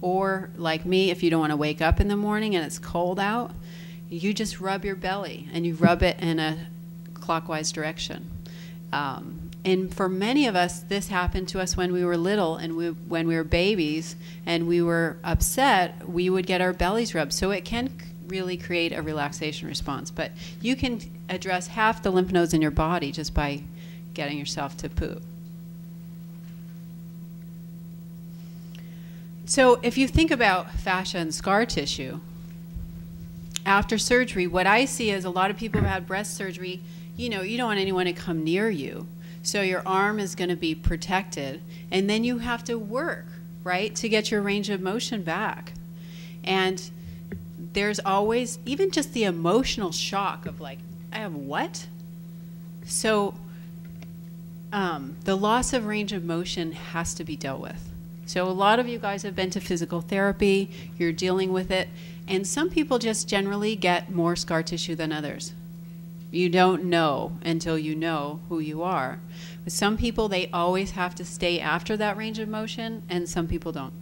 Or like me, if you don't want to wake up in the morning and it's cold out, you just rub your belly and you rub it in a clockwise direction. And for many of us, this happened to us when we were little and when we were babies and we were upset, we would get our bellies rubbed. So it can really create a relaxation response. But you can address half the lymph nodes in your body just by getting yourself to poop. So if you think about fascia and scar tissue, after surgery, what I see is a lot of people who had breast surgery, you know, you don't want anyone to come near you. So your arm is going to be protected, and then you have to work, right, to get your range of motion back. And there's always, even just the emotional shock of like, I have what? So the loss of range of motion has to be dealt with. So a lot of you guys have been to physical therapy, you're dealing with it, and some people just generally get more scar tissue than others. You don't know until you know who you are. With some people, they always have to stay after that range of motion, and some people don't.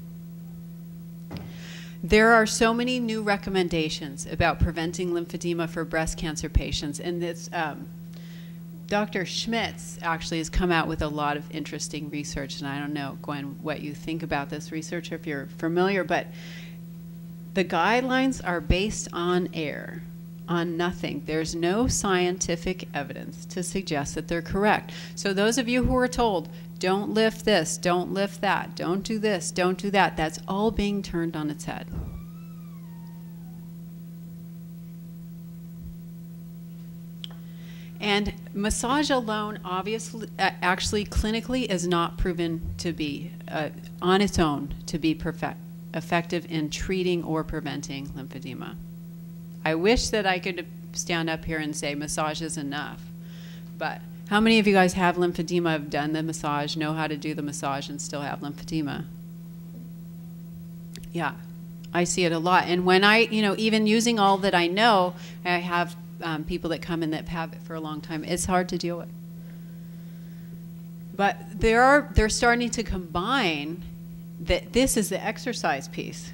There are so many new recommendations about preventing lymphedema for breast cancer patients, and this Dr. Schmitz actually has come out with a lot of interesting research, and I don't know, Gwen, what you think about this research, if you're familiar, but the guidelines are based on air, on nothing. There's no scientific evidence to suggest that they're correct. So those of you who are told, don't lift this, don't lift that, don't do this, don't do that, that's all being turned on its head. And massage alone, obviously, actually clinically is not proven to be, on its own, to be effective in treating or preventing lymphedema. I wish that I could stand up here and say massage is enough, but how many of you guys have lymphedema, have done the massage, know how to do the massage, and still have lymphedema? Yeah, I see it a lot. And when I, you know, even using all that I know, I have people that come in that have it for a long time. It's hard to deal with. But they're starting to combine that this is the exercise piece.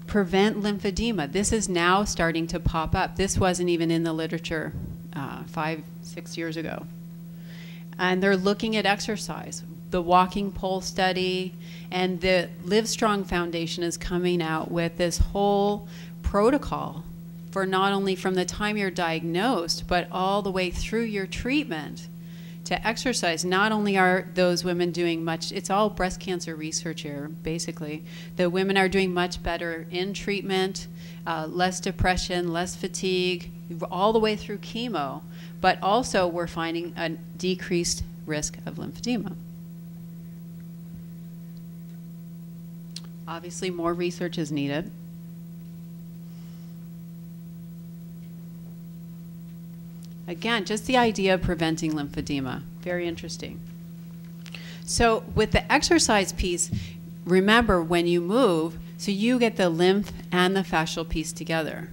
Prevent lymphedema. This is now starting to pop up. This wasn't even in the literature 5-6 years ago. And they're looking at exercise. The walking pole study and the Livestrong Foundation is coming out with this whole protocol for not only from the time you're diagnosed, but all the way through your treatment to exercise. Not only are those women doing much, it's all breast cancer research here, basically. The women are doing much better in treatment, less depression, less fatigue, all the way through chemo, but also we're finding a decreased risk of lymphedema. Obviously, more research is needed. Again, just the idea of preventing lymphedema, very interesting. So with the exercise piece, remember when you move, so you get the lymph and the fascial piece together.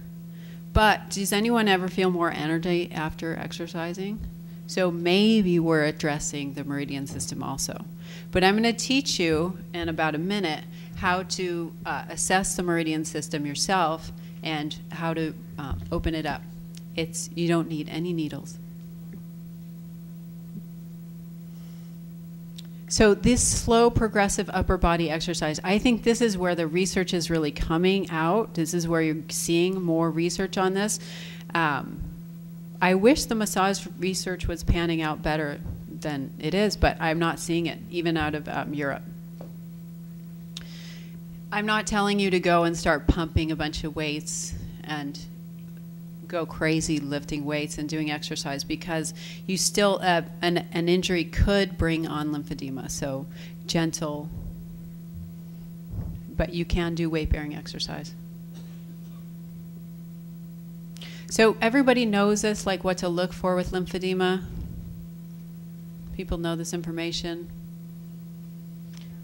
But does anyone ever feel more energy after exercising? So maybe we're addressing the meridian system also. But I'm going to teach you in about a minute how to assess the meridian system yourself and how to open it up. You don't need any needles. So this slow progressive upper body exercise, I think this is where the research is really coming out. This is where you're seeing more research on this. I wish the massage research was panning out better than it is, but I'm not seeing it, even out of Europe. I'm not telling you to go and start pumping a bunch of weights and go crazy lifting weights and doing exercise, because you still, an injury could bring on lymphedema. So gentle, but you can do weight-bearing exercise. So everybody knows this, like what to look for with lymphedema. People know this information.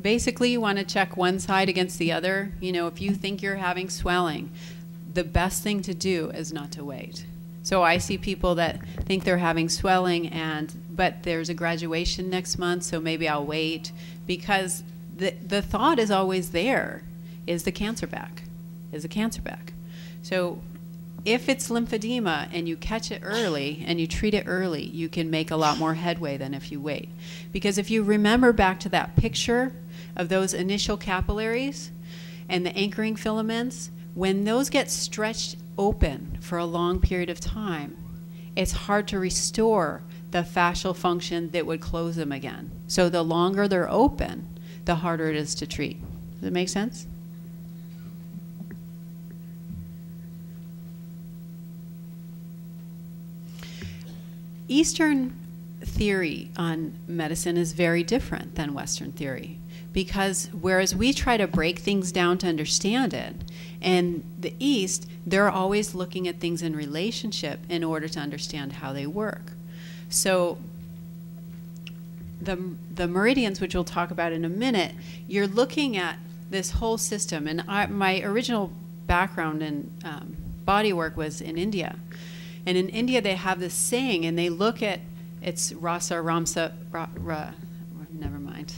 Basically, you want to check one side against the other. You know, if you think you're having swelling, the best thing to do is not to wait. So I see people that think they're having swelling, but there's a graduation next month, so maybe I'll wait, because the thought is always there, is the cancer back? Is the cancer back? So if it's lymphedema and you catch it early and you treat it early, you can make a lot more headway than if you wait. Because if you remember back to that picture of those initial capillaries and the anchoring filaments, when those get stretched open for a long period of time, it's hard to restore the fascial function that would close them again. So the longer they're open, the harder it is to treat. Does that make sense? Eastern theory on medicine is very different than Western theory, because whereas we try to break things down to understand it, in the East, they're always looking at things in relationship in order to understand how they work. So the meridians, which we'll talk about in a minute, you're looking at this whole system. And my original background in body work was in India. And in India, they have this saying, and they look at, it's rasa, ramsa, never mind.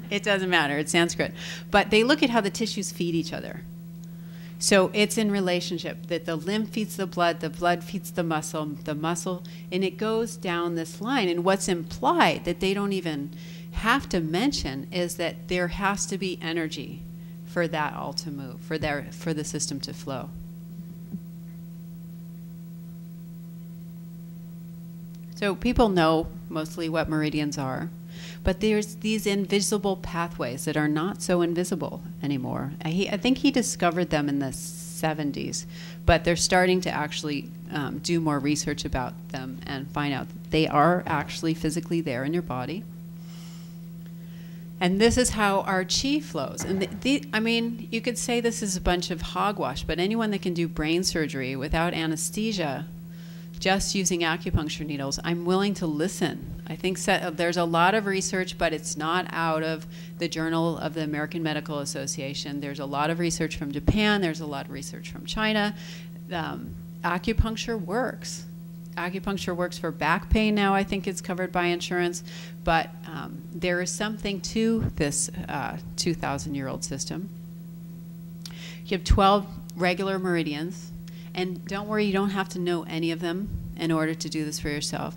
It doesn't matter, it's Sanskrit. But they look at how the tissues feed each other. So it's in relationship, that the lymph feeds the blood feeds the muscle, and it goes down this line. And what's implied, that they don't even have to mention, is that there has to be energy for that all to move, for the system to flow. So people know mostly what meridians are, but there's these invisible pathways that are not so invisible anymore. I think he discovered them in the 70s, but they're starting to actually do more research about them and find out that they are actually physically there in your body. And this is how our chi flows. And I mean, you could say this is a bunch of hogwash, but anyone that can do brain surgery without anesthesia, just using acupuncture needles, I'm willing to listen. I think there's a lot of research, but it's not out of the Journal of the American Medical Association. There's a lot of research from Japan. There's a lot of research from China. Acupuncture works. Acupuncture works for back pain now. I think it's covered by insurance. But there is something to this 2,000-year-old system. You have 12 regular meridians. And don't worry, you don't have to know any of them in order to do this for yourself.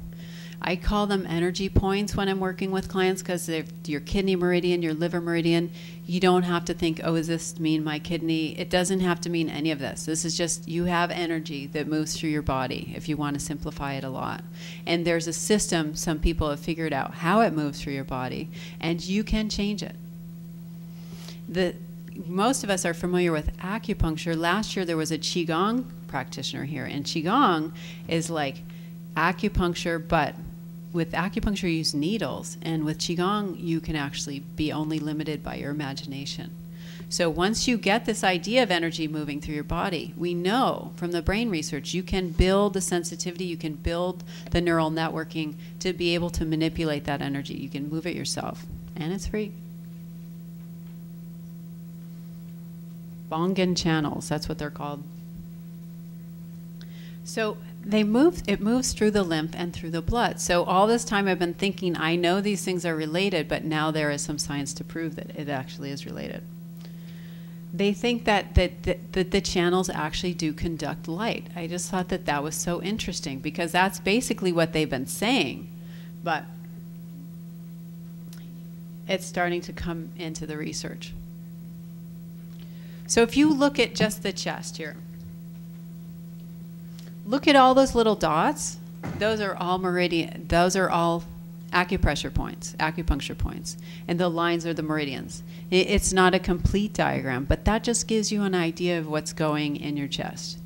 I call them energy points when I'm working with clients, because your kidney meridian, your liver meridian, you don't have to think, oh, does this mean my kidney? It doesn't have to mean any of this. This is just, you have energy that moves through your body, if you want to simplify it a lot. And there's a system, some people have figured out how it moves through your body, and you can change it. Most of us are familiar with acupuncture. Last year there was a Qigong practitioner here, and Qigong is like acupuncture, but with acupuncture you use needles, and with Qigong you can actually be only limited by your imagination. So once you get this idea of energy moving through your body, we know from the brain research you can build the sensitivity, you can build the neural networking to be able to manipulate that energy. You can move it yourself, and it's free. Bongan channels, that's what they're called. So it moves through the lymph and through the blood. So all this time I've been thinking, I know these things are related, but now there is some science to prove that it actually is related. They think that the channels actually do conduct light. I just thought that that was so interesting, because that's basically what they've been saying, but it's starting to come into the research. So if you look at just the chest here, look at all those little dots. Those are all meridian. Those are all acupressure points, acupuncture points, and the lines are the meridians. It's not a complete diagram, but that just gives you an idea of what's going in your chest.